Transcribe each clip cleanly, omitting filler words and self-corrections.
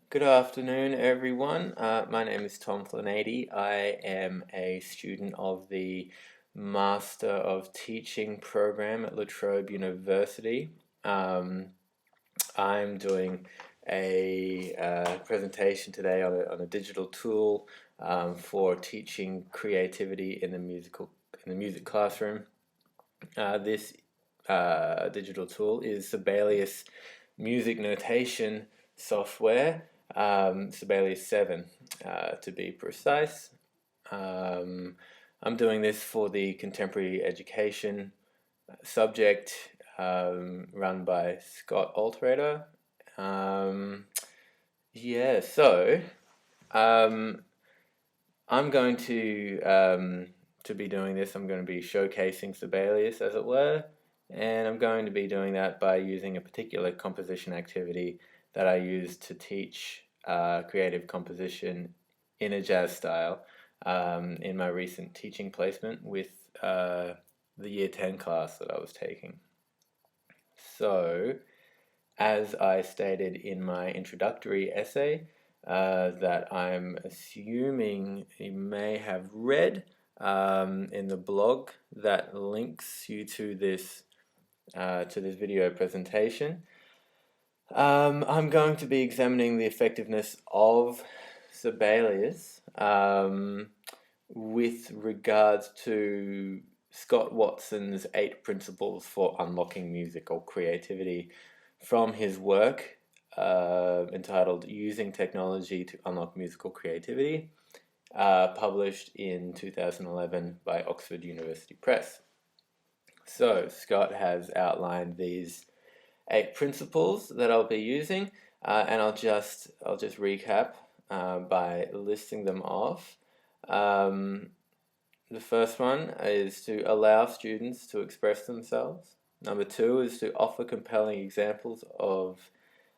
Good afternoon, everyone. My name is Tom Flanady. I am a student of the Master of Teaching program at Trobe University. I'm doing a presentation today on a digital tool for teaching creativity in the music classroom. This digital tool is Sibelius music notation software, Sibelius 7 to be precise. I'm doing this for the contemporary education subject run by Scott Alterator. Yeah, so um, I'm going to be doing this. I'm going to be showcasing Sibelius, as it were, and I'm going to be doing that by using a particular composition activity that I use to teach creative composition in a jazz style in my recent teaching placement with the Year 10 class that I was taking. So, as I stated in my introductory essay, that I'm assuming you may have read in the blog that links you to this video presentation. I'm going to be examining the effectiveness of Sibelius with regards to Scott Watson's 8 principles for unlocking musical creativity from his work entitled Using Technology to Unlock Musical Creativity, published in 2011 by Oxford University Press. So Scott has outlined these 8 principles that I'll be using, and I'll just recap by listing them off. The first one is to allow students to express themselves. Number 2 is to offer compelling examples of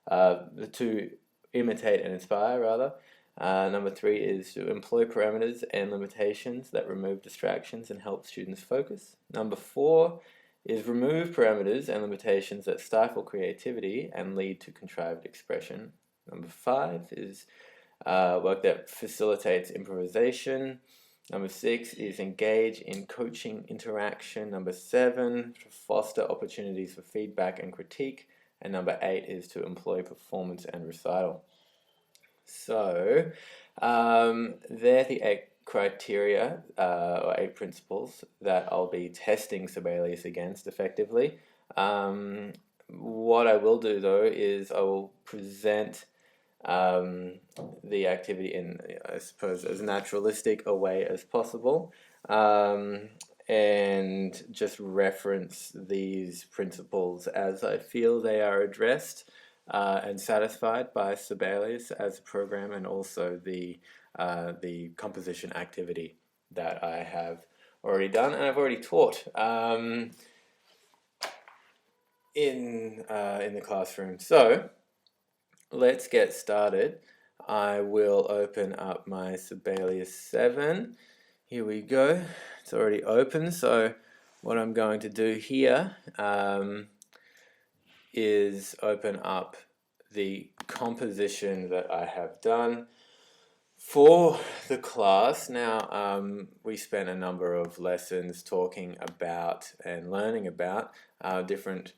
to imitate and inspire, rather. Number 3 is to employ parameters and limitations that remove distractions and help students focus. Number 4 is remove parameters and limitations that stifle creativity and lead to contrived expression. Number 5 is work that facilitates improvisation. Number 6 is engage in coaching interaction. Number 7, to foster opportunities for feedback and critique. And number 8 is to employ performance and recital. So, they're the 8 criteria or 8 principles that I'll be testing Sibelius against effectively. What I will do though is I will present the activity in, I suppose, as naturalistic a way as possible, and just reference these principles as I feel they are addressed and satisfied by Sibelius as a program, and also the composition activity that I have already done and I've already taught in the classroom. So let's get started. I will open up my Sibelius 7. Here we go. It's already open, so what I'm going to do here is open up the composition that I have done for the class. Now, we spent a number of lessons talking about and learning about different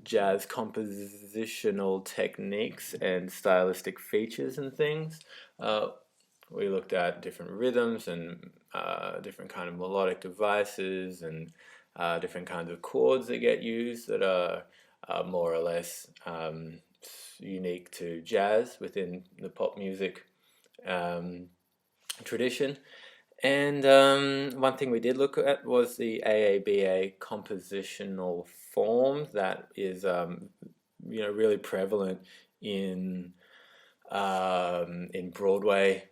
jazz compositional techniques and stylistic features and things. We looked at different rhythms and different kind of melodic devices and different kinds of chords that get used that are more or less unique to jazz within the pop music tradition. And one thing we did look at was the AABA compositional form that is, really prevalent in Broadway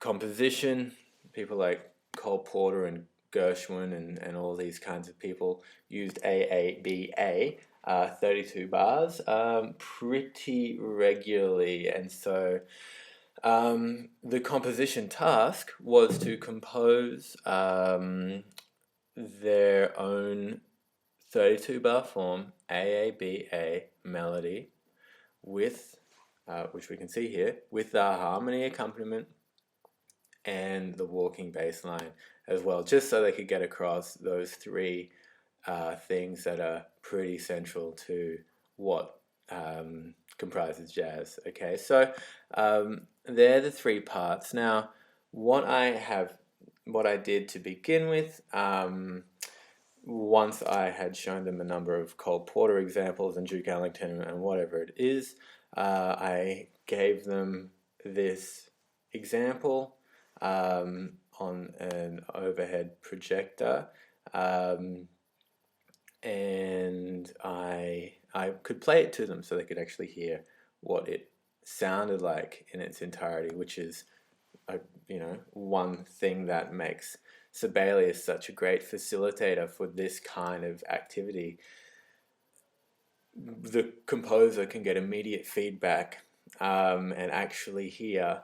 composition. People like Cole Porter and Gershwin and all these kinds of people used AABA, 32 bars, pretty regularly, and so the composition task was to compose their own 32 bar form AABA melody with which we can see here, with the harmony accompaniment and the walking bass line as well, just so they could get across those three things that are pretty central to what comprises jazz. Okay, so they're the three parts. Now, what I did to begin with, once I had shown them a number of Cole Porter examples and Duke Ellington and whatever it is, I gave them this example on an overhead projector, and I could play it to them so they could actually hear what it sounded like in its entirety, which is one thing that makes Sibelius such a great facilitator for this kind of activity. The composer can get immediate feedback and actually hear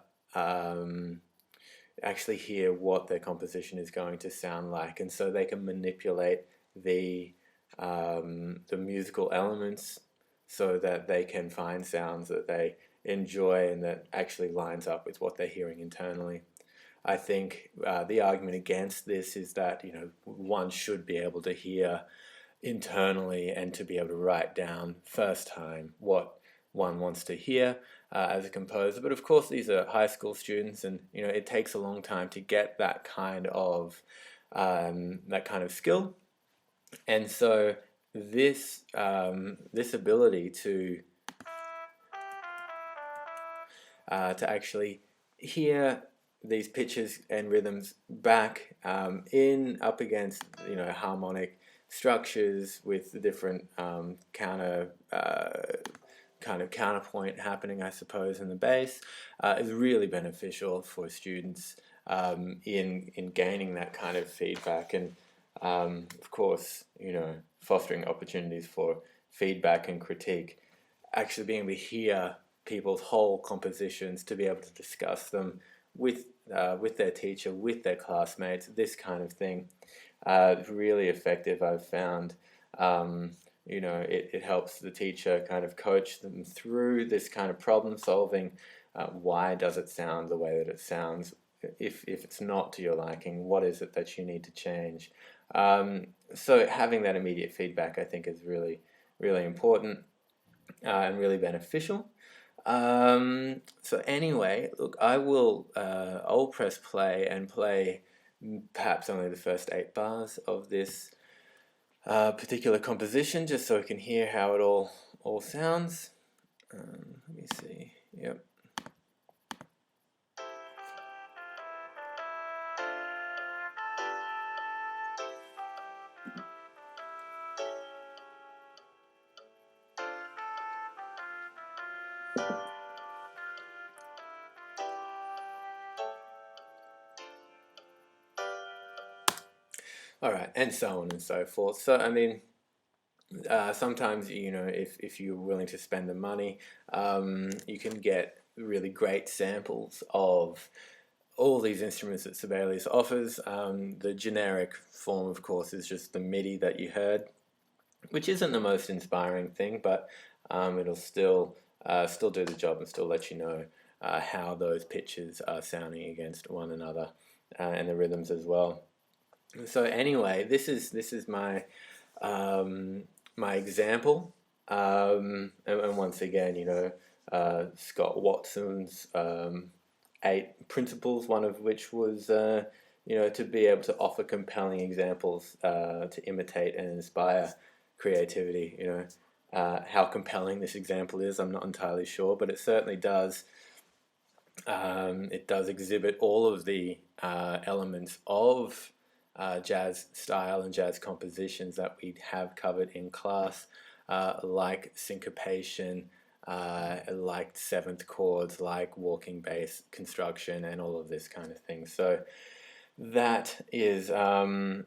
what their composition is going to sound like, and so they can manipulate the musical elements so that they can find sounds that they enjoy and that actually lines up with what they're hearing internally. I think the argument against this is that one should be able to hear internally and to be able to write down first time what one wants to hear as a composer. But of course, these are high school students, and it takes a long time to get that kind of skill. And so this ability to actually hear these pitches and rhythms back up against harmonic structures with the different counterpoint happening, I suppose, in the bass is really beneficial for students in gaining that kind of feedback, and of course fostering opportunities for feedback and critique, actually being able to hear people's whole compositions, to be able to discuss them with their teacher, with their classmates, this kind of thing. Really effective, I've found. It helps the teacher kind of coach them through this kind of problem solving. Why does it sound the way that it sounds? If it's not to your liking, what is it that you need to change? So having that immediate feedback, I think, is really, really important and really beneficial. So anyway, look, I'll press play and play perhaps only the first 8 bars of this particular composition, just so we can hear how it all sounds. Let me see. Yep. All right, and so on and so forth. So, I mean, sometimes, if you're willing to spend the money, you can get really great samples of all these instruments that Sibelius offers. The generic form, of course, is just the MIDI that you heard, which isn't the most inspiring thing, but it'll still do the job and still let you know how those pitches are sounding against one another, and the rhythms as well. So anyway, this is my my example, and once again, Scott Watson's 8 principles, one of which was to be able to offer compelling examples to imitate and inspire creativity. How compelling this example is, I'm not entirely sure, but it certainly does. It does exhibit all of the elements of jazz style and jazz compositions that we have covered in class, like syncopation, like 7th chords, like walking bass construction, and all of this kind of thing. So that is that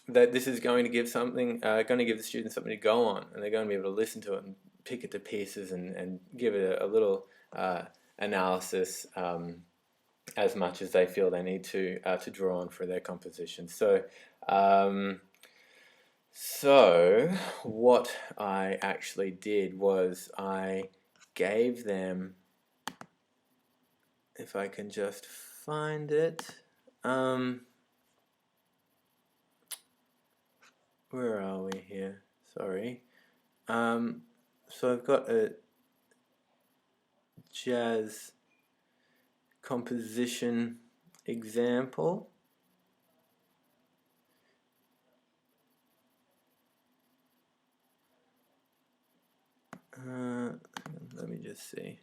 this is going to give the students something to go on, and they're going to be able to listen to it and pick it to pieces and give it a little analysis, as much as they feel they need to draw on for their composition. So what I actually did was I gave them, if I can just find it, where are we here? Sorry. So I've got a jazz composition example. Let me just see.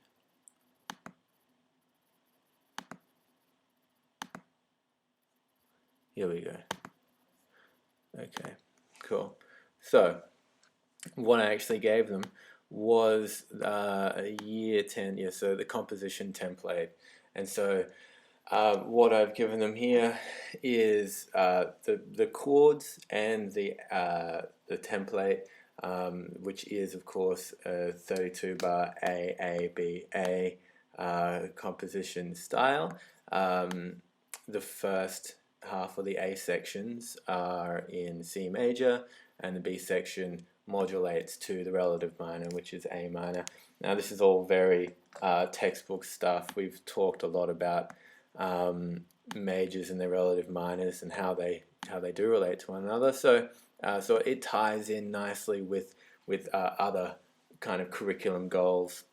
Here we go. Okay, cool. So what I actually gave them was a year 10, yeah, so the composition template. And so what I've given them here is the chords and the template, which is of course a 32 bar A B A composition style. The first half of the A sections are in C major, and the B section modulates to the relative minor, which is A minor. Now this is all very textbook stuff. We've talked a lot about majors and their relative minors and how they do relate to one another. So so it ties in nicely with other kind of curriculum goals,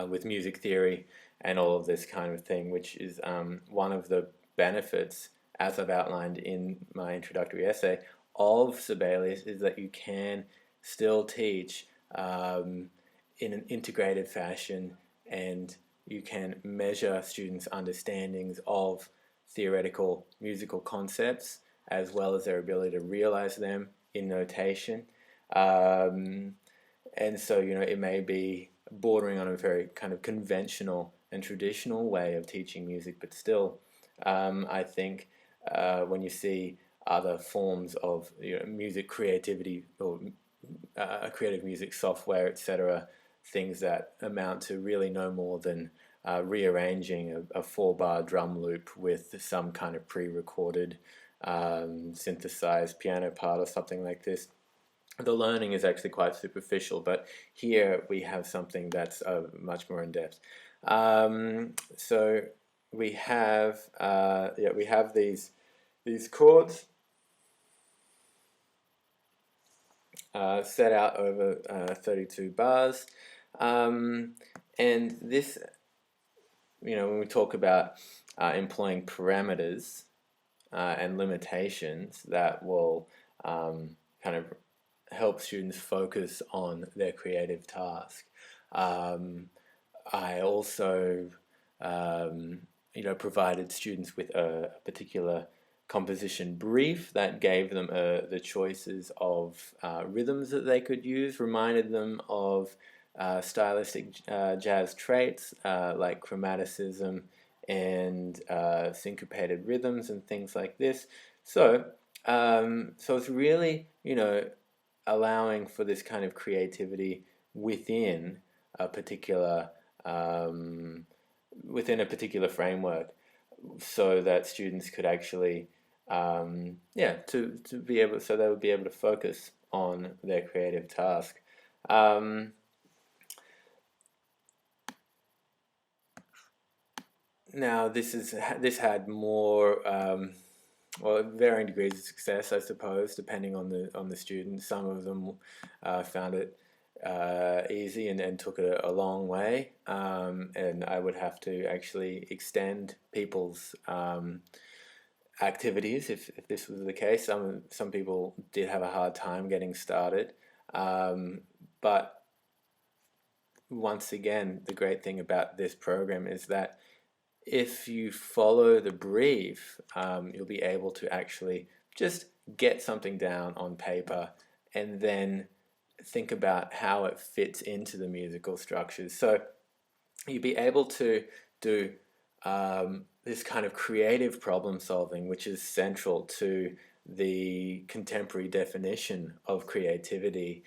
with music theory and all of this kind of thing, which is one of the benefits, as I've outlined in my introductory essay, of Sibelius, is that you can still teach in an integrated fashion, and you can measure students' understandings of theoretical musical concepts as well as their ability to realize them in notation. And so, you know, it may be bordering on a very kind of conventional and traditional way of teaching music, but still, I think when you see other forms of, you know, music creativity or creative music software, etc., things that amount to really no more than rearranging a 4-bar drum loop with some kind of pre-recorded synthesized piano part or something like this. The learning is actually quite superficial, but here we have something that's much more in depth. So we have these chords set out over 32 bars, and this, you know, when we talk about employing parameters and limitations that will kind of help students focus on their creative task. I also, you know, provided students with a particular composition brief that gave them the choices of rhythms that they could use, reminded them of stylistic jazz traits like chromaticism and syncopated rhythms and things like this. So, so it's really, you know, allowing for this kind of creativity within a particular framework, so that students could actually to be able, so they would be able to focus on their creative task. Now this had more well, varying degrees of success, I suppose, depending on the student. Some of them found it easy and took it a long way, and I would have to actually extend people's activities if this was the case. Some people did have a hard time getting started, but once again, the great thing about this program is that if you follow the brief, you'll be able to actually just get something down on paper and then think about how it fits into the musical structures. So you'll be able to do this kind of creative problem solving, which is central to the contemporary definition of creativity.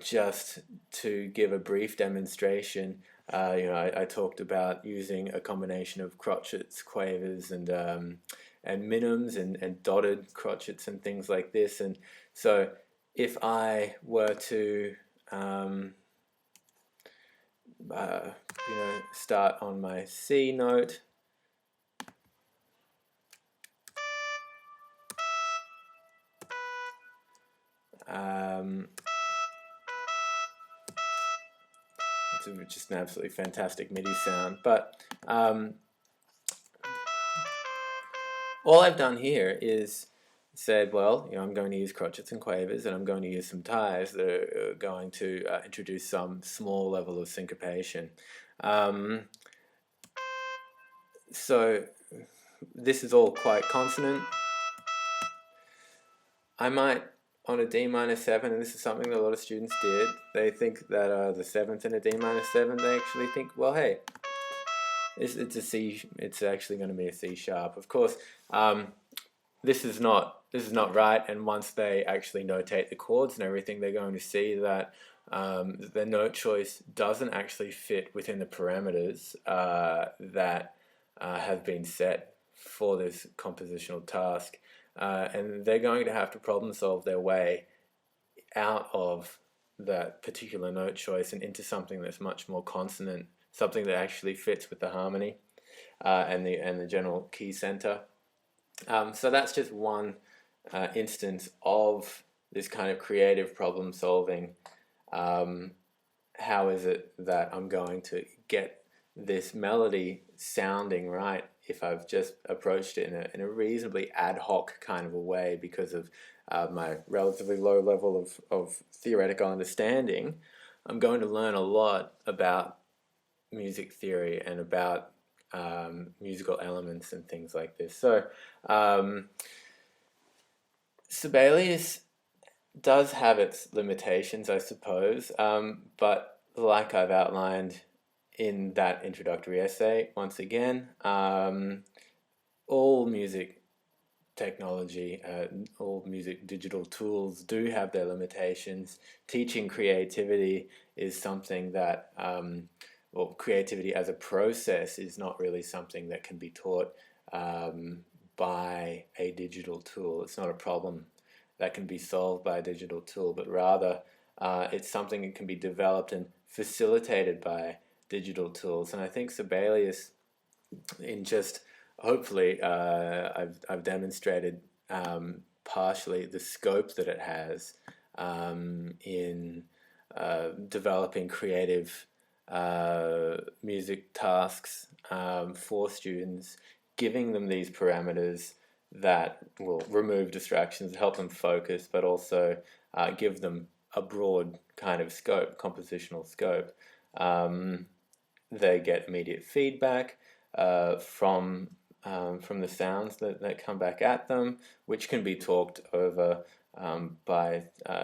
Just to give a brief demonstration, you know, I talked about using a combination of crotchets, quavers, and minims, and dotted crotchets and things like this. And so if I were to start on my C note. It's just an absolutely fantastic MIDI sound. But all I've done here is said, well, I'm going to use crotchets and quavers, and I'm going to use some ties that are going to introduce some small level of syncopation. So this is all quite consonant. I might, on a D minor 7, and this is something that a lot of students did, they think that the 7th in a D minor 7, they actually think, well, hey, it's a C, it's actually going to be a C sharp. Of course, this is not right, and once they actually notate the chords and everything, they're going to see that the note choice doesn't actually fit within the parameters that have been set for this compositional task, and they're going to have to problem solve their way out of that particular note choice and into something that's much more consonant, something that actually fits with the harmony and the general key center. So that's just one instance of this kind of creative problem solving. How is it that I'm going to get this melody sounding right if I've just approached it in a reasonably ad hoc kind of a way because of my relatively low level of theoretical understanding? I'm going to learn a lot about music theory and about musical elements and things like this. So Sibelius does have its limitations, I suppose, but like I've outlined in that introductory essay, once again, all music technology, all music digital tools do have their limitations. Teaching creativity is something that well, creativity as a process is not really something that can be taught by a digital tool. It's not a problem that can be solved by a digital tool, but rather it's something that can be developed and facilitated by digital tools. And I think Sibelius, in just hopefully I've demonstrated partially the scope that it has in developing creative music tasks for students, giving them these parameters that will remove distractions, help them focus, but also give them a broad kind of scope, compositional scope. They get immediate feedback from the sounds that come back at them, which can be talked over by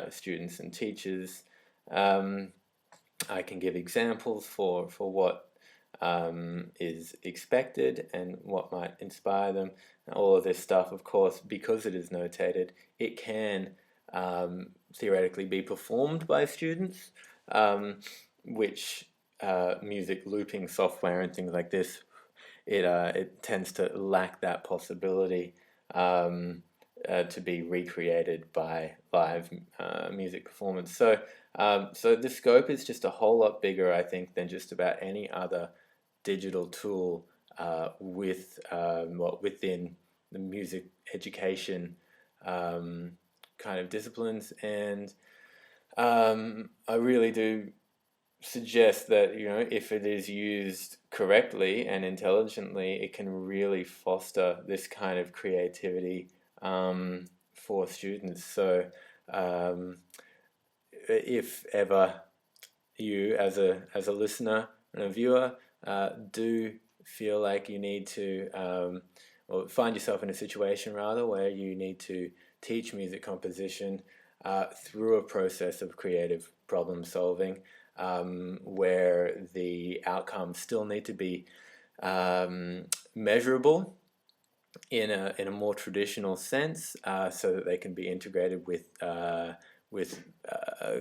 students and teachers. I can give examples for what is expected and what might inspire them. And all of this stuff, of course, because it is notated, it can theoretically be performed by students, which music looping software and things like this, it tends to lack that possibility to be recreated by live music performance. So the scope is just a whole lot bigger, I think, than just about any other digital tool within the music education kind of disciplines. And I really do suggest that if it is used correctly and intelligently, it can really foster this kind of creativity for students. So if ever you as a listener and a viewer do feel like you need to or find yourself in a situation rather where you need to teach music composition through a process of creative problem solving, where the outcomes still need to be measurable in a more traditional sense, so that they can be integrated with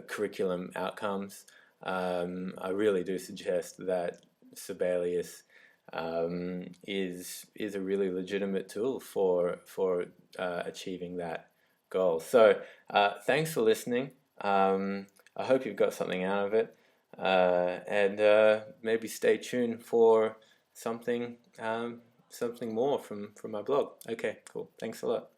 curriculum outcomes. I really do suggest that Sibelius is a really legitimate tool for achieving that goal. So thanks for listening. I hope you've got something out of it, and maybe stay tuned for something something more from my blog. Okay, cool. Thanks a lot.